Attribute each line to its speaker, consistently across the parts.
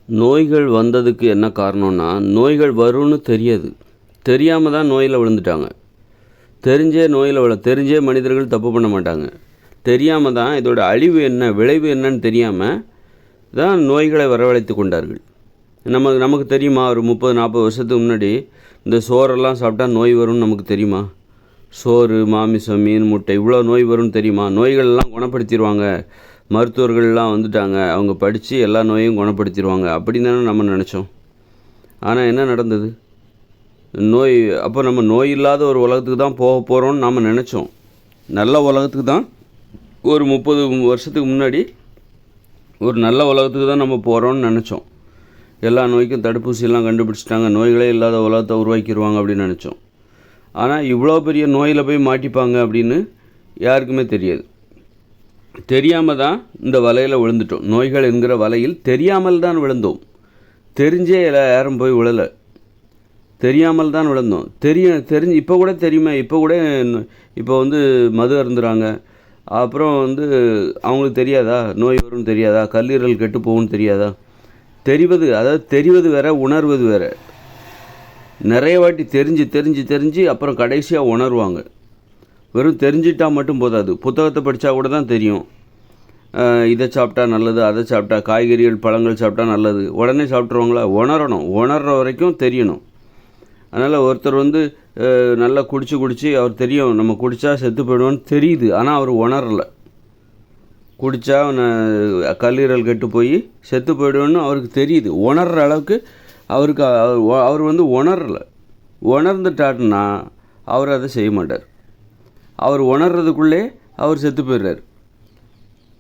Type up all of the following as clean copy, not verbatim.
Speaker 1: நோய்கள் வந்ததுக்கு என்ன காரணம்னா, நோய்கள் வரும்னு தெரியாது. தெரியாமல் தான் நோயில் விழுந்துட்டாங்க. தெரிஞ்சே மனிதர்கள் தப்பு பண்ண மாட்டாங்க. தெரியாமல் தான் இதோட அழிவு என்ன, விளைவு என்னன்னு தெரியாமல் தான் நோய்களை வரவழைத்து கொண்டார்கள். நமக்கு தெரியுமா? ஒரு 30-40 வருஷத்துக்கு முன்னாடி இந்த சோறெல்லாம் சாப்பிட்டா நோய் வரும்னு நமக்கு தெரியுமா? சோறு, மாமிசம், மீன், முட்டை இவ்வளோ நோய் வரும்னு தெரியுமா? நோய்களெல்லாம் குணப்படுத்திடுவாங்க, மருத்துவர்கள்லாம் வந்துட்டாங்க, அவங்க படித்து எல்லா நோயும் குணப்படுத்திடுவாங்க அப்படின்னு தானே நம்ம நினச்சோம். ஆனால் என்ன நடந்தது? அப்போ நம்ம நோய் இல்லாத ஒரு உலகத்துக்கு தான் போக போகிறோம்னு நாம் நினச்சோம். நல்ல உலகத்துக்கு தான் ஒரு 30 வருஷத்துக்கு முன்னாடி ஒரு நல்ல உலகத்துக்கு தான் நம்ம போகிறோம்னு நினச்சோம். எல்லா நோய்க்கும் தடுப்பூசியெல்லாம் கண்டுபிடிச்சிட்டாங்க, நோய்களே இல்லாத உலகத்தை உருவாக்கிடுவாங்க அப்படின்னு நினச்சோம். ஆனால் இவ்வளோ பெரிய நோயில் போய் மாட்டிப்பாங்க அப்படின்னு யாருக்குமே தெரியாது. தெரியாமல் தான் இந்த வலையில் விழுந்துட்டோம். நோய்கள் என்கிற வலையில் தெரியாமல் தான் விழுந்தோம். தெரிஞ்சே யாரும் போய் விழலை, தெரியாமல் தான் விழுந்தோம். தெரிஞ்சு இப்போ கூட தெரியுமா? இப்போ மது அருந்துறாங்க. அப்புறம் அவங்களுக்கு தெரியாதா நோய் வரும்னு தெரியாதா? கல்லீரல் கெட்டு போகும்னு தெரியாதா? தெரிவது வேற, உணர்வது வேற. நிறைய வாட்டி தெரிஞ்சு அப்புறம் கடைசியாக உணர்வாங்க. வெறும் தெரிஞ்சிட்டால் மட்டும் போதாது. புத்தகத்தை படித்தா கூட தான் தெரியும். இதை சாப்பிட்டா நல்லது, அதை சாப்பிட்டா, காய்கறிகள் பழங்கள் சாப்பிட்டா நல்லது, உடனே சாப்பிட்ருவாங்களா? உணரணும். உணர்கிற வரைக்கும் தெரியணும். அதனால் ஒருத்தர் நல்லா குடித்து அவர் தெரியும் நம்ம குடித்தா செத்து போயிடுவோன்னு தெரியுது, ஆனால் அவர் உணரலை. குடித்தா கல்லீரல் கெட்டு போய் செத்து போயிடுவோன்னு அவருக்கு தெரியுது. உணர்கிற அளவுக்கு அவர் உணரலை. உணர்ந்துட்டாருன்னா அவர் அதை செய்ய மாட்டார். அவர் உணர்றதுக்குள்ளே அவர் செத்து போயிடுறார்.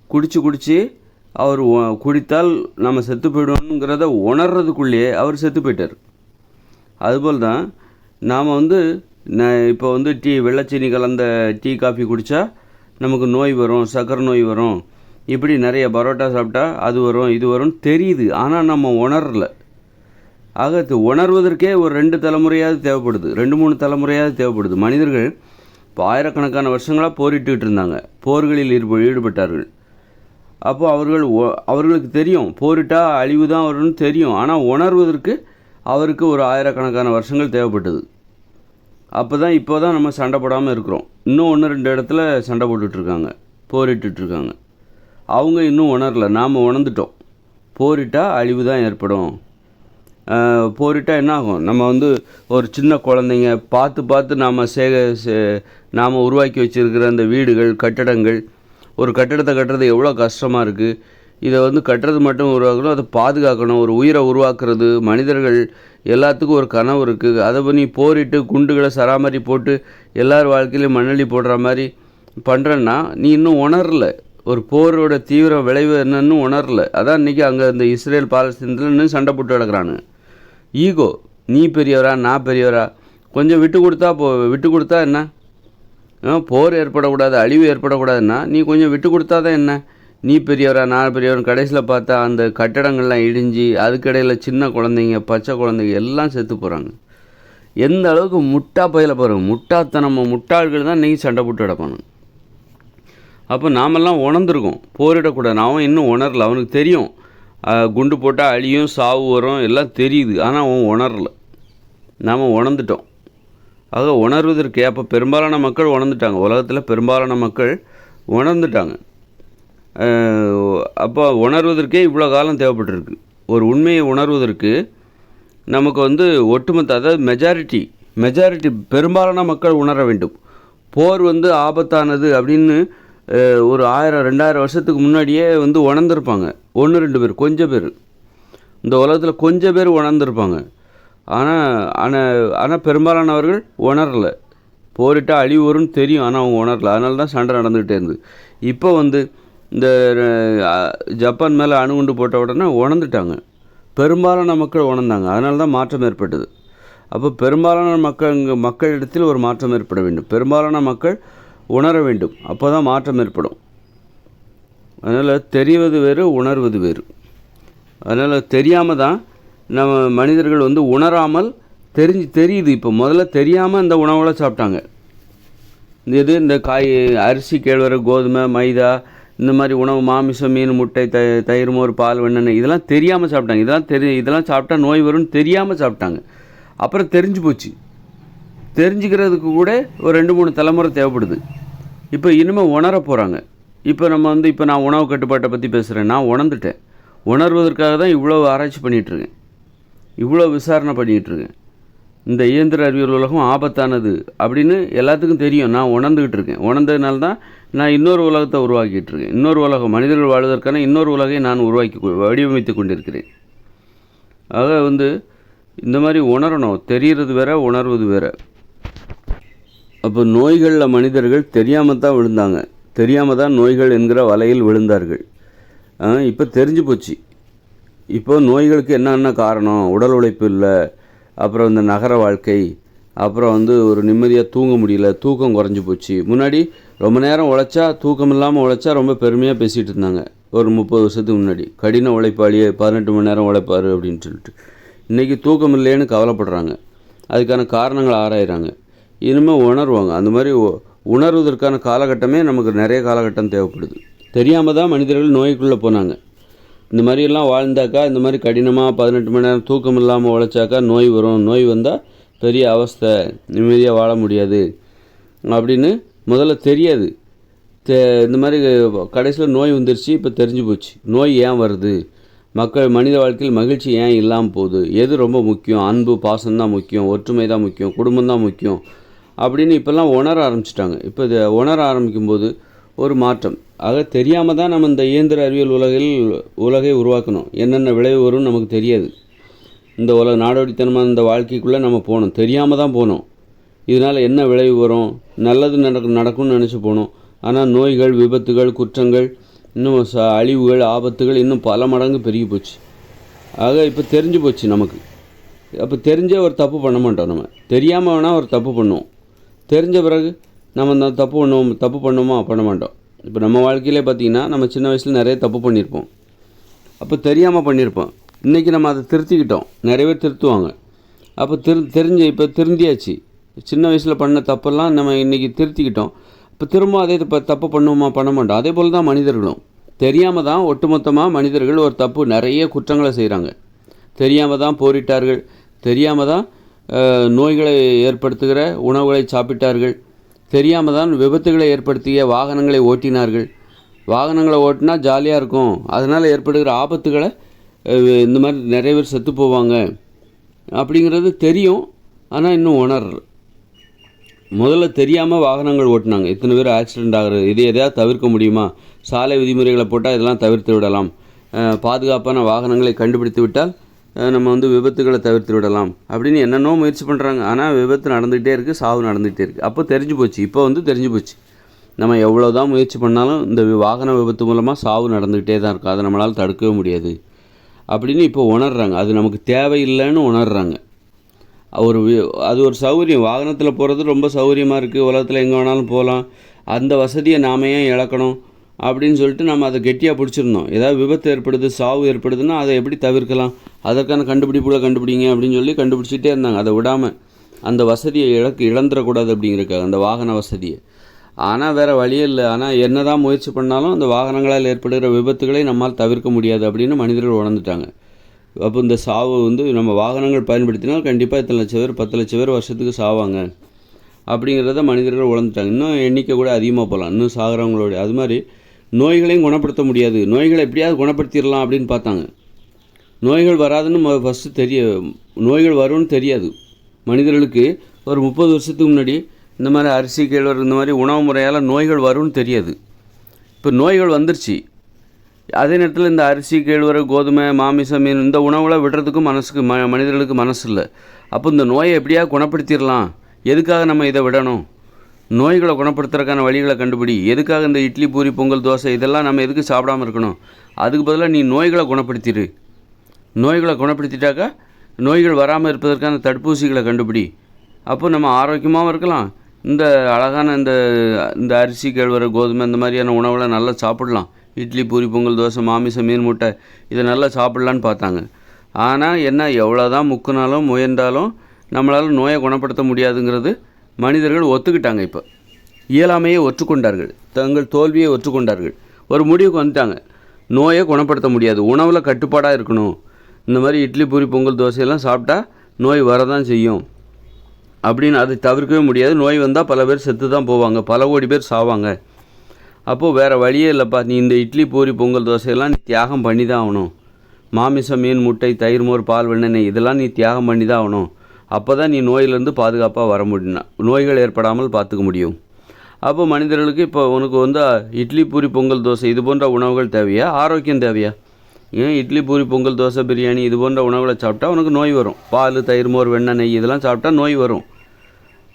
Speaker 1: குடித்து அவர் குடித்தால் நம்ம செத்து போயிடுவோங்கிறத உணர்றதுக்குள்ளேயே அவர் செத்து போயிட்டார். அதுபோல் தான் நாம் இப்போ வெள்ளைச்சீனி கலந்த டீ காஃபி குடித்தா நமக்கு நோய் வரும், சக்கரை நோய் வரும், இப்படி நிறைய பரோட்டா சாப்பிட்டா அது வரும், இது வரும்னு தெரியுது, ஆனால் நம்ம உணரலை. ஆக உணர்வதற்கே ஒரு 2 தலைமுறையாவது தேவைப்படுது, 2-3 தலைமுறையாவது தேவைப்படுது. மனிதர்கள் இப்போ ஆயிரக்கணக்கான வருஷங்களாக போரிட்டுக்கிட்டு இருந்தாங்க, போர்களில் ஈடுபட்டார்கள். அப்போ அவர்களுக்கு தெரியும் போரிட்டால் அழிவு தான் வரும்னு தெரியும், ஆனால் உணர்வதற்கு அவருக்கு ஒரு ஆயிரக்கணக்கான வருஷங்கள் தேவைப்பட்டது. இப்போ தான் நம்ம சண்டை போடாமல் இருக்கிறோம். இன்னும் 1-2 இடத்துல சண்டை போட்டுட்ருக்காங்க, போரிட்டுருக்காங்க. அவங்க இன்னும் உணரலை, நாம் உணர்ந்துட்டோம். போரிட்டால் அழிவு தான் ஏற்படும். போரிட்டால் என்ன ஆகும்? நம்ம ஒரு சின்ன குழந்தைங்க பார்த்து நாம் உருவாக்கி வச்சுருக்கிற அந்த வீடுகள், கட்டடங்கள், ஒரு கட்டடத்தை கட்டுறது எவ்வளோ கஷ்டமாக இருக்குது. இதை கட்டுறது மட்டும் உருவாக்கணும், அதை பாதுகாக்கணும். ஒரு உயிரை உருவாக்குறது, மனிதர்கள் எல்லாத்துக்கும் ஒரு கனவு இருக்குது. அதை பண்ணி போரிட்டு குண்டுகளை சராமரி போட்டு எல்லார் வாழ்க்கையிலையும் மண்ணள்ளி போடுற மாதிரி பண்ணுறேன்னா நீ இன்னும் உணரலை. ஒரு போரோட தீவிர விளைவு என்னன்னு உணரலை. அதான் இன்றைக்கி அங்கே இந்த இஸ்ரேல் பாலஸ்தீனத்தில் இன்னும் சண்டை போட்டு கிடக்குறானு. ஈகோ, நீ பெரியவரா நான் பெரியவரா, கொஞ்சம் விட்டு கொடுத்தா என்ன? போர் ஏற்படக்கூடாது, அழிவு ஏற்படக்கூடாதுன்னா நீ கொஞ்சம் விட்டு கொடுத்தா தான் என்ன? நீ பெரியவரா நான் பெரியவரன், கடைசியில் பார்த்தா அந்த கட்டடங்கள்லாம் இடிஞ்சு அதுக்கடையில் சின்ன குழந்தைங்க, பச்சை குழந்தைங்க எல்லாம் செத்து போகிறாங்க. எந்த அளவுக்கு பயில போகிறாங்க. முட்டாள்கள் தான் இன்றைக்கி சண்டை போட்டு கிடப்பானு. அப்போ நாமெல்லாம் உணர்ந்துருக்கோம் போரிடக்கூடாது. அவன் இன்னும் உணரலை. அவனுக்கு தெரியும் குண்டு போட்டால் அழியும், சாவு வரும், எல்லாம் தெரியுது, ஆனால் அவன் உணரலை. நாம் உணர்ந்துட்டோம். ஆக உணர்வதற்கு அப்போ பெரும்பாலான மக்கள் உணர்ந்துட்டாங்க. உலகத்தில் பெரும்பாலான மக்கள் உணர்ந்துட்டாங்க. அப்போ உணர்வதற்கே இவ்வளோ காலம் தேவைப்பட்டிருக்கு. ஒரு உண்மையை உணர்வதற்கு நமக்கு ஒட்டுமொத்த, அதாவது மெஜாரிட்டி பெரும்பாலான மக்கள் உணர வேண்டும். போர் ஆபத்தானது அப்படின்னு ஒரு 1000-2000 வருஷத்துக்கு முன்னாடியே உணர்ந்திருப்பாங்க. 1-2 பேர், கொஞ்சம் பேர், இந்த உலகத்தில் கொஞ்சம் பேர் உணர்ந்திருப்பாங்க. ஆனால் பெரும்பாலானவர்கள் உணரலை. போரிட்டால் அழிவு வரும்னு தெரியும், ஆனால் அவங்க உணரலை. அதனால தான் சண்டை நடந்துக்கிட்டே இருந்து. இப்போ இந்த ஜப்பான் மேலே அணுகுண்டு போட்ட உடனே உணர்ந்துட்டாங்க. பெரும்பாலான மக்கள் உணர்ந்தாங்க. அதனால தான் மாற்றம் ஏற்பட்டது. அப்போ பெரும்பாலான மக்களிடத்தில் ஒரு மாற்றம் ஏற்பட வேண்டும். பெரும்பாலான மக்கள் உணர வேண்டும். அப்போ தான் மாற்றம் ஏற்படும். அதனால் தெரிவது வேறு, உணர்வது வேறு. அதனால் தெரியாமல் தான் நம்ம மனிதர்கள் உணராமல் தெரியுது. இப்போ முதல்ல தெரியாமல் இந்த உணவுகளை சாப்பிட்டாங்க. இந்த அரிசி, கேழ்வரகு, கோதுமை, மைதா, இந்த மாதிரி உணவு மாமிசம் மீன் முட்டை தயிர் மோர் பால் வெண்ணெய் இதெல்லாம் தெரியாமல் சாப்பிட்டாங்க. இதெல்லாம் சாப்பிட்டா நோய் வரும்னு தெரியாமல் சாப்பிட்டாங்க. அப்புறம் தெரிஞ்சு போச்சு. தெரிஞ்சுக்கிறதுக்கு கூட ஒரு 2-3 தலைமுறை தேவைப்படுது. இப்போ இனிமேல் உணர போகிறாங்க. இப்போ நான் உணவு கட்டுப்பாட்டை பற்றி பேசுகிறேன். நான் உணர்ந்துட்டேன். உணர்வதற்காக தான் இவ்வளோ ஆராய்ச்சி பண்ணிகிட்ருக்கேன், இவ்வளோ விசாரணை பண்ணிகிட்ருக்கேன். இந்த இயந்திர அறிவியல் உலகம் ஆபத்தானது அப்படின்னு எல்லாத்துக்கும் தெரியும். நான் உணர்ந்துக்கிட்டு இருக்கேன். உணர்ந்ததுனால தான் நான் இன்னொரு உலகத்தை உருவாக்கிட்டு இருக்கேன். இன்னொரு உலகம், மனிதர்கள் வாழ்வதற்கான இன்னொரு உலகை நான் வடிவமைத்து கொண்டிருக்கிறேன். ஆக இந்த மாதிரி உணரணும். தெரிகிறது வேற, உணர்வது வேற. அப்போ நோய்களில் மனிதர்கள் தெரியாமல் தான் விழுந்தாங்க. தெரியாமல் தான் நோய்கள் என்கிற வலையில் விழுந்தார்கள். இப்போ தெரிஞ்சு போச்சு. இப்போ நோய்களுக்கு என்னென்ன காரணம்? உடல் உழைப்பு இல்லை, அப்புறம் இந்த நகர வாழ்க்கை, அப்புறம் ஒரு நிம்மதியாக தூங்க முடியல, தூக்கம் குறைஞ்சி போச்சு. முன்னாடி ரொம்ப நேரம் உழைச்சா, தூக்கம் இல்லாமல் உழைச்சா ரொம்ப பெருமையாக பேசிகிட்டு இருந்தாங்க. ஒரு 30 வருஷத்துக்கு முன்னாடி கடின உழைப்பாளியே 18 மணி நேரம் உழைப்பார் அப்படின்னு சொல்லிட்டு. இன்றைக்கி தூக்கம் இல்லைன்னு கவலைப்படுறாங்க. அதுக்கான காரணங்கள் ஆராயிறாங்க. இனிமேல் உணர்வாங்க. அந்த மாதிரி உணர்வதற்கான காலகட்டமே நமக்கு நிறைய காலகட்டம் தேவைப்படுது. தெரியாமல் தான் மனிதர்கள் நோய்க்குள்ளே போனாங்க. இந்த மாதிரியெல்லாம் வாழ்ந்தாக்கா, இந்த மாதிரி கடினமாக 18 மணி நேரம் தூக்கம் இல்லாமல் உழைச்சாக்கா நோய் வரும், நோய் வந்தால் பெரிய அவஸ்தை, நிம்மதியாக வாழ முடியாது அப்படின்னு முதல்ல தெரியாது. இந்த மாதிரி கடைசியில் நோய் வந்துருச்சு. இப்போ தெரிஞ்சு போச்சு நோய் ஏன் வருது, மனித வாழ்க்கையில் மகிழ்ச்சி ஏன் இல்லாமல் போகுது, எது ரொம்ப முக்கியம், அன்பு பாசம்தான் முக்கியம், ஒற்றுமை தான் முக்கியம், குடும்பம் தான் முக்கியம் அப்படின்னு இப்போல்லாம் உணர ஆரம்பிச்சிட்டாங்க. இப்போ இதை உணர ஆரம்பிக்கும்போது ஒரு மாற்றம். ஆக தெரியாமல் தான் நம்ம இந்த இயந்திர அறிவியல் உலகை உருவாக்கணும். என்னென்ன விளைவு வரும்னு நமக்கு தெரியாது. இந்த நாடோடித்தனமாக இந்த வாழ்க்கைக்குள்ளே நம்ம போகணும். தெரியாமல் தான் போனோம். இதனால் என்ன விளைவு வரும், நல்லது நடக்கும்னு நினச்சி போனோம். ஆனால் நோய்கள், விபத்துகள், குற்றங்கள், இன்னும் அழிவுகள், ஆபத்துகள் இன்னும் பல மடங்கு பெருகி போச்சு. ஆக இப்போ தெரிஞ்சு போச்சு நமக்கு. அப்போ தெரிஞ்சே ஒரு தப்பு பண்ண மாட்டோம். நம்ம தெரியாமல் வேணால் ஒரு தப்பு பண்ணுவோம். தெரிஞ்ச பிறகு நம்ம அந்த தப்பு பண்ணுவோமா? பண்ண மாட்டோம். இப்போ நம்ம வாழ்க்கையிலே பார்த்திங்கன்னா, நம்ம சின்ன வயசில் நிறைய தப்பு பண்ணியிருப்போம். அப்போ தெரியாமல் பண்ணியிருப்போம். இன்றைக்கி நம்ம அதை திருத்திக்கிட்டோம். நிறைய பேர் திருத்துவாங்க. அப்போ இப்போ திருந்தியாச்சு. சின்ன வயசில் பண்ண தப்பெல்லாம் நம்ம இன்றைக்கி திருத்திக்கிட்டோம். இப்போ திரும்ப அதே தப்பு பண்ணுவோமா? பண்ண மாட்டோம். அதே போல் தான் மனிதர்களும். தெரியாமல் தான் ஒட்டுமொத்தமாக மனிதர்கள் ஒரு தப்பு, நிறைய குற்றங்களை செய்கிறாங்க. தெரியாமல் தான் போரிட்டார்கள், தெரியாமல் தான் நோய்களை ஏற்படுத்துகிற உணவுகளை சாப்பிட்டார்கள், தெரியாமல் தான் விபத்துகளை ஏற்படுத்திய வாகனங்களை ஓட்டினார்கள். வாகனங்களை ஓட்டினா ஜாலியாக இருக்கும், அதனால் ஏற்படுகிற ஆபத்துகளை இந்த மாதிரி நிறைய பேர் செத்து போவாங்க அப்படிங்கிறது தெரியும். ஆனால் இன்னும் உணரல. முதல்ல தெரியாமல் வாகனங்கள் ஓட்டினாங்க. இத்தனை பேர் ஆக்சிடெண்ட் ஆகிறது. இது எதையாவது தவிர்க்க முடியுமா? சாலை விதிமுறைகளை போட்டால் இதெல்லாம் தவிர்த்து விடலாம். பாதுகாப்பான வாகனங்களை கண்டுபிடித்து விட்டால் நம்ம விபத்துகளை தவிர்த்து விடலாம் அப்படின்னு என்னென்னோ முயற்சி பண்ணுறாங்க. ஆனால் விபத்து நடந்துகிட்டே இருக்குது, சாவு நடந்துகிட்டே இருக்குது. அப்போ தெரிஞ்சு போச்சு. இப்போ தெரிஞ்சு போச்சு நம்ம எவ்வளோ தான் முயற்சி பண்ணாலும் இந்த வாகன விபத்து மூலமாக சாவு நடந்துக்கிட்டே தான் இருக்கும். அதை நம்மளால் தடுக்கவே முடியாது அப்படின்னு இப்போ உணர்றாங்க. அது நமக்கு தேவையில்லைன்னு உணர்றாங்க. அது ஒரு சௌகரியம். வாகனத்தில் போகிறது ரொம்ப சௌகரியமாக இருக்குது. உலகத்தில் எங்கே வேணாலும் போகலாம். அந்த வசதியை நாம ஏன் இழக்கணும் அப்படின்னு சொல்லிட்டு நம்ம அதை கெட்டியாக பிடிச்சிருந்தோம். ஏதாவது விபத்து ஏற்படுது, சாவு ஏற்படுதுன்னா அதை எப்படி தவிர்க்கலாம், அதற்கான கண்டுபிடிப்புகளை கண்டுபிடிங்க அப்படின்னு சொல்லி கண்டுபிடிச்சிட்டே இருந்தாங்க. அதை விடாமல் அந்த வசதியை இழந்துடக்கூடாது அப்படிங்கிறக்காக, அந்த வாகன வசதியை. ஆனால் வேறு வழியே இல்லை. ஆனால் என்ன தான் முயற்சி பண்ணாலும் அந்த வாகனங்களால் ஏற்படுகிற விபத்துகளை நம்மால் தவிர்க்க முடியாது அப்படின்னு மனிதர்கள் உணர்ந்துட்டாங்க. அப்போ இந்த சாவு நம்ம வாகனங்கள் பயன்படுத்தினால் கண்டிப்பாக இத்தனை லட்சம் பேர் 10 லட்சம் பேர் வருஷத்துக்கு சாவாங்க அப்படிங்கிறத மனிதர்கள் உணர்ந்துட்டாங்க. இன்னும் எண்ணிக்கை கூட அதிகமாக போகலாம், இன்னும் சாகிறவங்களோட. அது மாதிரி நோய்களையும் குணப்படுத்த முடியாது, நோய்களை எப்படியாவது குணப்படுத்திடலாம் அப்படின்னு பார்த்தாங்க. நோய்கள் வராதுன்னு ஃபஸ்ட்டு நோய்கள் வரும்னு தெரியாது மனிதர்களுக்கு. ஒரு 30 வருஷத்துக்கு முன்னாடி இந்த மாதிரி அரிசி, கேழ்வரகு, இந்த மாதிரி உணவு முறையால் நோய்கள் வரும்னு தெரியாது. இப்போ நோய்கள் வந்துருச்சு. அதே நேரத்தில் இந்த அரிசி, கேழ்வரகு, கோதுமை, மாமிசம், மீன் இந்த உணவுகளை விடுறதுக்கும் மனிதர்களுக்கு மனசு இல்லை. அப்போ இந்த நோயை எப்படியாவது குணப்படுத்திடலாம், எதுக்காக நம்ம இதை விடணும்? நோய்களை குணப்படுத்துறதுக்கான வழிகளை கண்டுபிடி. எதுக்காக இந்த இட்லி, பூரி, பொங்கல், தோசை இதெல்லாம் நம்ம எதுக்கு சாப்பிடாமல் இருக்கணும்? அதுக்கு பதிலாக நீ நோய்களை குணப்படுத்திடு. நோய்களை குணப்படுத்திட்டாக்கா நோய்கள் வராமல் இருப்பதற்கான தடுப்பூசிகளை கண்டுபிடி. அப்போ நம்ம ஆரோக்கியமாகவும் இருக்கலாம். இந்த அழகான இந்த அரிசி, கேழ்வரகு, கோதுமை இந்த மாதிரியான உணவுகளை நல்லா சாப்பிடலாம். இட்லி, பூரி, பொங்கல், தோசை, மாமிசம், மீன், முட்டை இதை நல்லா சாப்பிட்லான்னு பார்த்தாங்க. ஆனால் என்ன, எவ்வளோ தான் முக்குனாலும் முயன்றாலும் நம்மளால் நோயை குணப்படுத்த முடியாதுங்கிறது மனிதர்கள் ஒத்துக்கிட்டாங்க. இப்போ இயலாமையை ஒற்றுக்கொண்டார்கள், தங்கள் தோல்வியை ஒற்றுக்கொண்டார்கள். ஒரு முடிவுக்கு வந்துட்டாங்க. நோயை குணப்படுத்த முடியாது, உணவில் கட்டுப்பாடாக இருக்கணும். இந்த மாதிரி இட்லி பூரி பொங்கல் தோசையெல்லாம் சாப்பிட்டா நோய் வரதான் செய்யும் அப்படின்னு அதை தவிர்க்கவே முடியாது. நோய் வந்தால் பல பேர் செத்து தான் போவாங்க, பல கோடி பேர் சாவாங்க. அப்போது வேறு வழியே இல்லைப்பா, நீ இந்த இட்லி பூரி பொங்கல் தோசையெல்லாம் நீ தியாகம் பண்ணி தான் ஆகணும். மாமிசம், மீன், முட்டை, தயிர், மோர், பால், வெண்ணெய் இதெல்லாம் நீ தியாகம் பண்ணி தான் ஆகணும். அப்போ தான் நீ நோயிலேருந்து பாதுகாப்பாக வர முடியும், நோய்கள் ஏற்படாமல் பார்த்துக்க முடியும். அப்போ மனிதர்களுக்கு இப்போ உனக்கு வந்து இட்லி பூரி பொங்கல் தோசை இது போன்ற உணவுகள் தேவையா, ஆரோக்கியம் தேவையா? ஏன் இட்லி பூரி பொங்கல் தோசை பிரியாணி இது போன்ற உணவுகளை சாப்பிட்டா உனக்கு நோய் வரும். பால், தயிர், மோர், வெண்ணெய் இதெல்லாம் சாப்பிட்டா நோய் வரும்.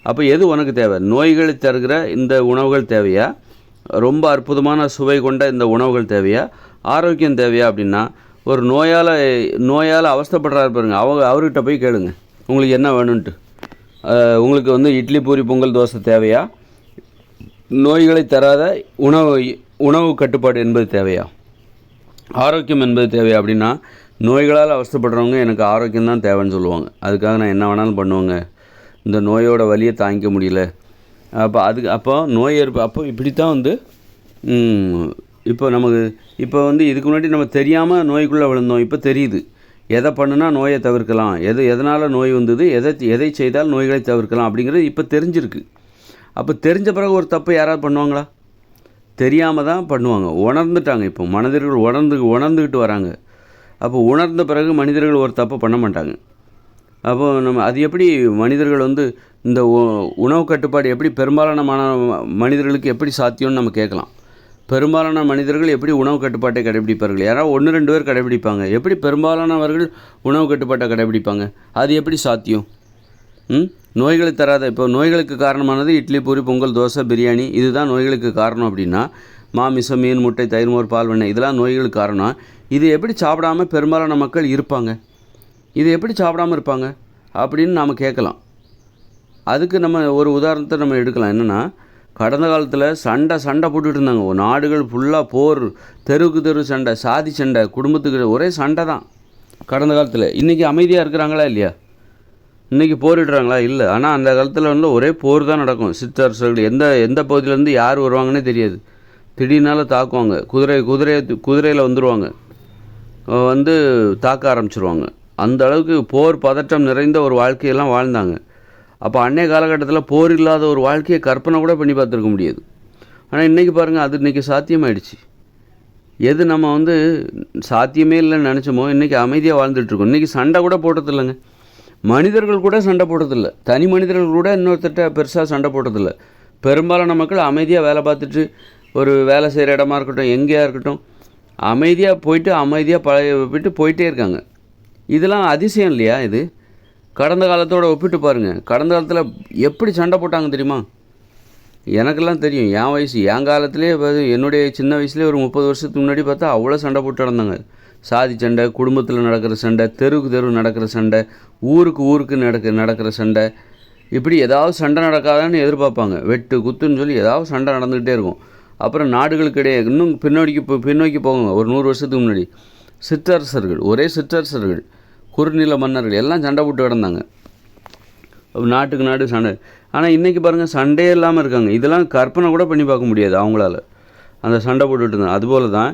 Speaker 1: அப்போ எது உனக்கு தேவை? நோய்களை தருகிற இந்த உணவுகள் தேவையா, ரொம்ப அற்புதமான சுவை கொண்ட இந்த உணவுகள் தேவையா, ஆரோக்கியம் தேவையா? அப்படின்னா ஒரு நோயால் அவஸ்தைப்படுறாரு பாருங்க, அவர்கிட்ட போய் கேளுங்க உங்களுக்கு என்ன வேணும்ன்ட்டு. உங்களுக்கு வந்து இட்லி பூரி பொங்கல் தோசை தேவையா, நோய்களை தராத உணவு கட்டுப்பாடு என்பது தேவையா, ஆரோக்கியம் என்பது தேவையா? அப்படின்னா நோய்களால் அவஸ்தைப்படுறவங்க எனக்கு ஆரோக்கியம் தான் தேவைன்னு சொல்லுவாங்க. அதுக்காக நான் என்ன வேணாலும் பண்ணுவேங்க, இந்த நோயோட வலியை தாங்கிக்க முடியல. அப்போ நோய் அப்போ இப்படித்தான் வந்து இப்போ வந்து இதுக்கு முன்னாடி நம்ம தெரியாமல் நோய்க்குள்ளே விழுந்தோம். இப்போ தெரியுது எதை பண்ணுனா நோயை தவிர்க்கலாம், எதனால் நோய் வந்தது, எதை செய்தால் நோய்களை தவிர்க்கலாம் அப்படிங்கிறது இப்போ தெரிஞ்சிருக்கு. அப்போ தெரிஞ்ச பிறகு ஒரு தப்பு யாராவது பண்ணுவாங்களா? தெரியாமல் தான் பண்ணுவாங்க. உணர்ந்துட்டாங்க, இப்போ மனிதர்கள் உணர்ந்துக்கிட்டு வராங்க. அப்போ உணர்ந்த பிறகு மனிதர்கள் ஒரு தப்பு பண்ண மாட்டாங்க. அப்போ நம்ம அது எப்படி மனிதர்கள் வந்து இந்த உணவு கட்டுப்பாடு எப்படி பெரும்பாலான மனிதர்களுக்கு எப்படி சாத்தியம்னு நம்ம கேட்கலாம். பெரும்பாலான மனிதர்கள் எப்படி உணவு கட்டுப்பாட்டை கடைபிடிப்பார்கள்? யாராவது 1-2 பேர் கடைபிடிப்பாங்க. எப்படி பெரும்பாலானவர்கள் உணவு கட்டுப்பாட்டை கடைபிடிப்பாங்க? அது எப்படி சாத்தியம்? நோய்களை தராத, இப்போ நோய்களுக்கு காரணமானது இட்லி பூரி பொங்கல் தோசை பிரியாணி இதுதான் நோய்களுக்கு காரணம் அப்படின்னா, மாமிசம், மீன், முட்டை, தயிர், மோர், பால், வெண்ணெய் இதெல்லாம் நோய்களுக்கு காரணம். இது எப்படி சாப்பிடாமல் பெரும்பாலான மக்கள் இருப்பாங்க? இது எப்படி சாப்பிடாமல் இருப்பாங்க அப்படின்னு நாம் கேட்கலாம். அதுக்கு நம்ம ஒரு உதாரணத்தை நம்ம எடுக்கலாம். என்னென்னா, கடந்த காலத்தில் சண்டை போட்டுக்கிட்டு இருந்தாங்க. நாடுகள் ஃபுல்லாக போர், தெரு சண்டை, சாதி சண்டை, குடும்பத்துக்கு ஒரே சண்டை தான் கடந்த காலத்தில். இன்றைக்கி அமைதியாக இருக்கிறாங்களா இல்லையா? இன்றைக்கி போரிடுறாங்களா? இல்லை. ஆனால் அந்த காலத்தில் வந்து ஒரே போர் தான் நடக்கும். சிற்றரசர்கள் எந்த பகுதியிலேருந்து யார் வருவாங்கன்னே தெரியாது. திடீர்னால தாக்குவாங்க. குதிரையில் வந்துடுவாங்க, வந்து தாக்க ஆரம்பிச்சிருவாங்க. அந்த அளவுக்கு போர் பதட்டம் நிறைந்த ஒரு வாழ்க்கையெல்லாம் வாழ்ந்தாங்க. அப்போ அன்றைய காலகட்டத்தில் போர் இல்லாத ஒரு வாழ்க்கையை கற்பனை கூட பண்ணி பார்த்துருக்க முடியாது. ஆனால் இன்றைக்கி பாருங்கள், அது இன்றைக்கி சாத்தியமாயிடுச்சு. எது நம்ம வந்து சாத்தியமே இல்லைன்னு நினச்சோமோ இன்றைக்கி அமைதியாக வாழ்ந்துட்டுருக்கோம். இன்றைக்கி சண்டை கூட போட்டதில்லைங்க. மனிதர்கள் கூட சண்டை போட்டதில்லை. தனி மனிதர்கள் கூட இன்னொருத்தட்ட பெருசாக சண்டை போட்டதில்லை. பெரும்பாலான மக்கள் அமைதியாக வேலை பார்த்துட்டு, ஒரு வேலை செய்கிற இடமா இருக்கட்டும், எங்கேயா இருக்கட்டும், அமைதியாக போயிட்டே இருக்காங்க. இதெல்லாம் அதிசயம் இல்லையா? இது கடந்த காலத்தோடு ஒப்பிட்டு பாருங்கள். கடந்த காலத்தில் எப்படி சண்டை போட்டாங்க தெரியுமா? எனக்கெல்லாம் தெரியும். என் காலத்திலே என்னுடைய சின்ன வயசுலேயே ஒரு 30 வருஷத்துக்கு முன்னாடி பார்த்தா அவ்வளோ சண்டை போட்டு நடந்தாங்க. சாதி சண்டை, குடும்பத்தில் நடக்கிற சண்டை, தெரு நடக்கிற சண்டை, ஊருக்கு நடக்கிற சண்டை, இப்படி ஏதாவது சண்டை நடக்காதான்னு எதிர்பார்ப்பாங்க. வெட்டு குத்துன்னு சொல்லி ஏதாவது சண்டை நடந்துக்கிட்டே இருக்கும். அப்புறம் நாடுகளுக்கு இடையே இன்னும் பின்னோக்கி போவாங்க. ஒரு 100 வருஷத்துக்கு முன்னாடி சிற்றரசர்கள், குறுநில மன்னர்கள் எல்லாம் சண்டை போட்டு கிடந்தாங்க. நாட்டுக்கு நாடு சண்டை. ஆனால் இன்றைக்கி பாருங்கள், சண்டையே இல்லாமல் இருக்காங்க. இதெல்லாம் கற்பனை கூட பண்ணி பார்க்க முடியாது அவங்களால, அந்த சண்டை போட்டுட்டு இருந்தாங்க. அதுபோல் தான்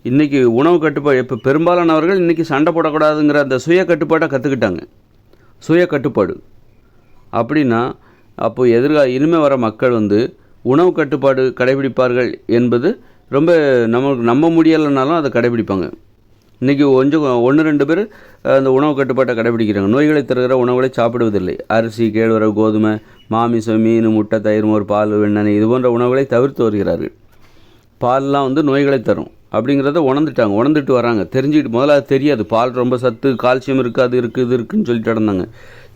Speaker 1: இன்றைக்கி உணவு கட்டுப்பாடு. இப்போ பெரும்பாலானவர்கள் இன்றைக்கி சண்டை போடக்கூடாதுங்கிற அந்த சுய கட்டுப்பாட்டை கற்றுக்கிட்டாங்க. சுய கட்டுப்பாடு அப்படின்னா அப்போது இனிமேல் வர மக்கள் வந்து உணவு கட்டுப்பாடு கடைபிடிப்பார்கள் என்பது ரொம்ப நம்ப முடியலைனாலும் அதை கடைபிடிப்பாங்க. இன்றைக்கி 1-2 பேர் அந்த உணவு கட்டுப்பாட்டை கடைபிடிக்கிறாங்க. நோய்களை தருகிற உணவுகளை சாப்பிடுவதில்லை. அரிசி, கேழ்வரகு, கோதுமை, மாமிசம், மீன், முட்டை, தயிர், மோர், பால், வெண்ணெய் இது போன்ற உணவுகளை தவிர்த்து வருகிறார்கள். பால்லாம் வந்து நோய்களை தரும் அப்படிங்கிறத உணர்ந்துட்டு வராங்க. தெரிஞ்சுக்கிட்டு முதல்ல அது தெரியாது. பால் ரொம்ப சத்து, கால்சியம் இருக்குது, அது இருக்குது, இது இருக்குதுன்னு சொல்லிட்டு நடந்தாங்க.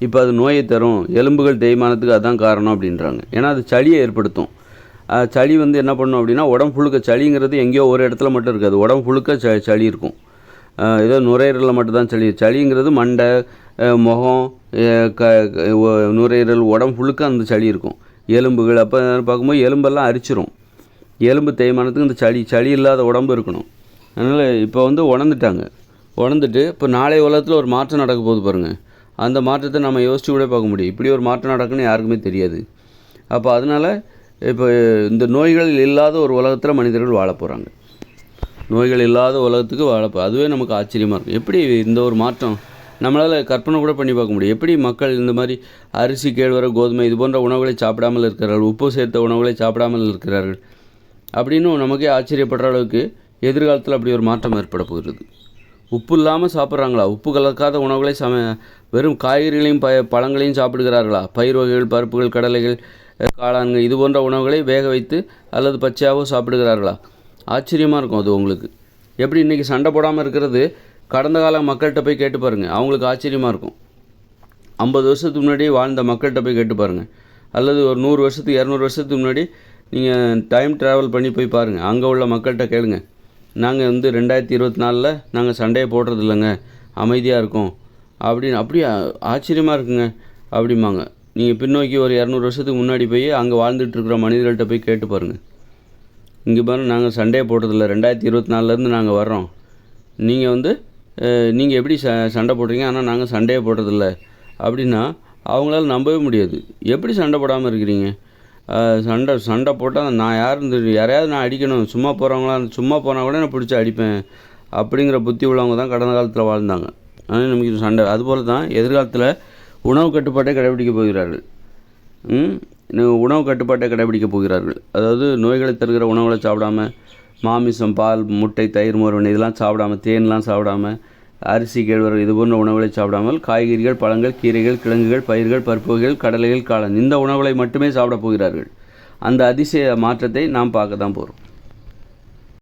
Speaker 1: இப்போ அது நோயை தரும், எலும்புகள் தேய்மானத்துக்கு அதுதான் காரணம் அப்படின்றாங்க. ஏன்னா அது சளியை ஏற்படுத்தும். சளி வந்து என்ன பண்ணும் அப்படின்னா, உடம்பு புழுக்க, சளிங்கிறது எங்கேயோ ஒரு இடத்துல மட்டும் இருக்காது, உடம்பு புழுக்க சளி இருக்கும். ஏதோ நுரையீரலில் மட்டும்தான் சளிங்கிறது மண்டை, முகம், நுரையீரல், உடம்பு புழுக்க அந்த சளி இருக்கும். எலும்புகள் அப்போ பார்க்கும்போது எலும்பெல்லாம் அரிச்சிரும். எலும்பு தேய்மானத்துக்கு இந்த சளி இல்லாத உடம்பு இருக்கணும். அதனால் இப்போ வந்து உணர்ந்துட்டு இப்போ நாளைய உலகத்தில் ஒரு மாற்றம் நடக்க போகுது பாருங்கள். அந்த மாற்றத்தை நம்ம யோசிச்சு கூட பார்க்க முடியும். இப்படி ஒரு மாற்றம் நடக்குன்னு யாருக்குமே தெரியாது. அப்போ அதனால் இப்போ இந்த நோய்கள் இல்லாத ஒரு உலகத்தில் மனிதர்கள் வாழ போகிறாங்க. நோய்கள் இல்லாத உலகத்துக்கு வாழப்போ அதுவே நமக்கு ஆச்சரியமாக இருக்கும். எப்படி இந்த ஒரு மாற்றம் நம்மளால் கற்பனை கூட பண்ணி பார்க்க முடியும். எப்படி மக்கள் இந்த மாதிரி அரிசி, கேழ்வரகு, கோதுமை இது போன்ற உணவுகளை சாப்பிடாமல் இருக்கிறார்கள், உப்பு சேர்த்த உணவுகளை சாப்பிடாமல் இருக்கிறார்கள் அப்படின்னு நமக்கே ஆச்சரியப்படுற அளவுக்கு எதிர்காலத்தில் அப்படி ஒரு மாற்றம் ஏற்பட போகிறது. உப்பு இல்லாமல் சாப்பிட்றாங்களா? உப்பு கலக்காத உணவுகளை வெறும் காய்கறிகளையும் பழங்களையும் சாப்பிடுகிறார்களா? பயிர் வகைகள், பருப்புகள், கடலைகள், காளான்கள் இது போன்ற உணவுகளை வேக வைத்து அல்லது பச்சையாகவோ சாப்பிடுகிறார்களா? ஆச்சரியமாக இருக்கும் அது உங்களுக்கு. எப்படி இன்றைக்கி சண்டை போடாமல் இருக்கிறது கடந்த கால மக்கள்கிட்ட போய் கேட்டு பாருங்கள், அவங்களுக்கு ஆச்சரியமாக இருக்கும். 50 வருஷத்துக்கு முன்னாடி வாழ்ந்த மக்கள்கிட்ட போய் கேட்டு பாருங்கள், அல்லது ஒரு 100 வருஷத்துக்கு 200 வருஷத்துக்கு முன்னாடி நீங்கள் டைம் ட்ராவல் பண்ணி போய் பாருங்கள். அங்கே உள்ள மக்கள்கிட்ட கேளுங்க, நாங்கள் 2024 நாங்கள் சண்டையை போடுறது இல்லைங்க, அமைதியாக இருக்கோம் அப்படின்னு. அப்படியே ஆச்சரியமாக இருக்குங்க அப்படிம்பாங்க. நீங்கள் பின்னோக்கி ஒரு 200 வருஷத்துக்கு முன்னாடி போய் அங்கே வாழ்ந்துட்டுருக்கிற மனிதர்கள்ட்ட போய் கேட்டு பாருங்கள். இங்கே பாருங்கள், நாங்கள் சண்டையை போடுறதில்ல, 2024 நாங்கள் வர்றோம், நீங்கள் எப்படி சண்டை போடுறீங்க, ஆனால் நாங்கள் சண்டையை போடுறதில்ல அப்படின்னா அவங்களால நம்பவே முடியாது. எப்படி சண்டை போடாமல் இருக்கிறீங்க? சண்டை போட்டால் நான் யாரையாவது நான் அடிக்கணும், சும்மா போனால் கூட நான் பிடிச்சி அடிப்பேன் அப்படிங்கிற புத்தி உள்ளவங்க தான் கடந்த காலத்தில் வாழ்ந்தாங்க. ஆனால் நமக்கு சண்டை. அதுபோல் தான் எதிர்காலத்தில் உணவு கட்டுப்பாட்டை கடைபிடிக்க போகிறார்கள். உணவு கட்டுப்பாட்டை கடைபிடிக்க போகிறார்கள். அதாவது நோய்களை தருகிற உணவுகளை சாப்பிடாம, மாமிசம், பால், முட்டை, தயிர், மோர் இதெல்லாம் சாப்பிடாம, தேன்லாம் சாப்பிடாம, அரிசி, கேழ்வரகு இது போன்ற உணவுகளை சாப்பிடாமல் காய்கறிகள், பழங்கள், கீரைகள், கிழங்குகள், பயிர்கள், பருப்பு வகைகள், கடலைகள், காளான் இந்த உணவுகளை மட்டுமே சாப்பிட போகிறார்கள். அந்த அதிசய மாற்றத்தை நாம் பார்க்க தான் போகிறோம்.